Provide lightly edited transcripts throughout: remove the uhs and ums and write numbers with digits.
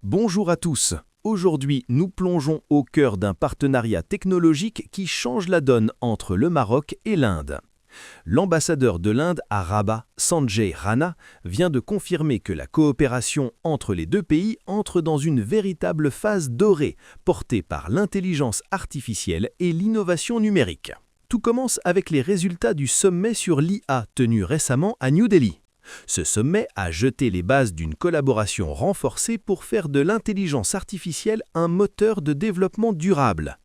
Bonjour à tous. Aujourd'hui, nous plongeons au cœur d'un partenariat technologique qui change la donne entre le Maroc et l'Inde. L'ambassadeur de l'Inde à Rabat, Sanjay Rana, vient de confirmer que la coopération entre les deux pays entre dans une véritable phase dorée, portée par l'intelligence artificielle et l'innovation numérique. Tout commence avec les résultats du sommet sur l'IA tenu récemment à New Delhi. Ce sommet a jeté les bases d'une collaboration renforcée pour faire de l'intelligence artificielle un moteur de développement durable.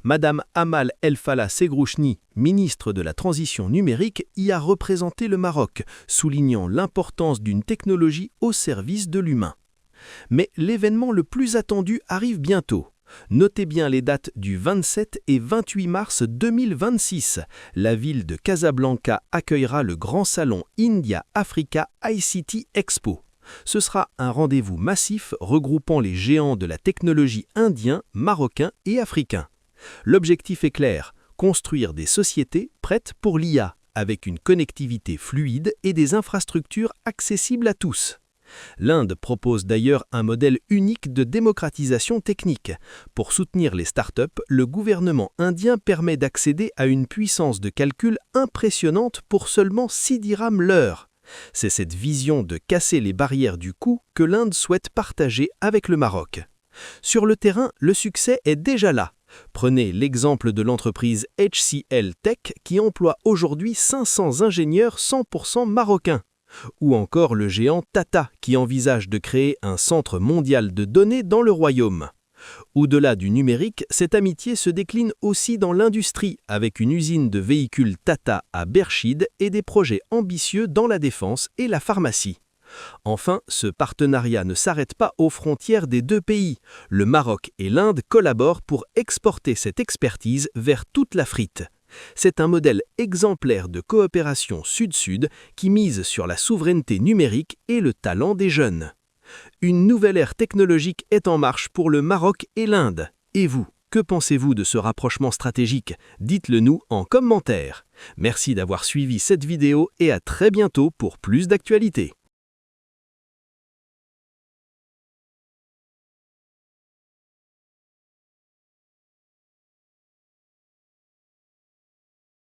Madame Amal El Fallah Segrouchni, ministre de la Transition numérique, y a représenté le Maroc, soulignant l'importance d'une technologie au service de l'humain. Mais l'événement le plus attendu arrive bientôt. Notez bien les dates du 27 et 28 mars 2026. La ville de Casablanca accueillera le grand salon India Africa ICT Expo. Ce sera un rendez-vous massif regroupant les géants de la technologie indiens, marocains et africains. L'objectif est clair, construire des sociétés prêtes pour l'IA, avec une connectivité fluide et des infrastructures accessibles à tous. L'Inde propose d'ailleurs un modèle unique de démocratisation technique. Pour soutenir les startups, le gouvernement indien permet d'accéder à une puissance de calcul impressionnante pour seulement 6 dirhams l'heure. C'est cette vision de casser les barrières du coût que l'Inde souhaite partager avec le Maroc. Sur le terrain, le succès est déjà là. Prenez l'exemple de l'entreprise HCL Tech qui emploie aujourd'hui 500 ingénieurs 100% marocains. Ou encore le géant Tata qui envisage de créer un centre mondial de données dans le royaume. Au-delà du numérique, cette amitié se décline aussi dans l'industrie avec une usine de véhicules Tata à Berchid et des projets ambitieux dans la défense et la pharmacie. Enfin, ce partenariat ne s'arrête pas aux frontières des deux pays. Le Maroc et l'Inde collaborent pour exporter cette expertise vers toute l'Afrique. C'est un modèle exemplaire de coopération sud-sud qui mise sur la souveraineté numérique et le talent des jeunes. Une nouvelle ère technologique est en marche pour le Maroc et l'Inde. Et vous, que pensez-vous de ce rapprochement stratégique? Dites-le nous en commentaire. Merci d'avoir suivi cette vidéo et à très bientôt pour plus d'actualités.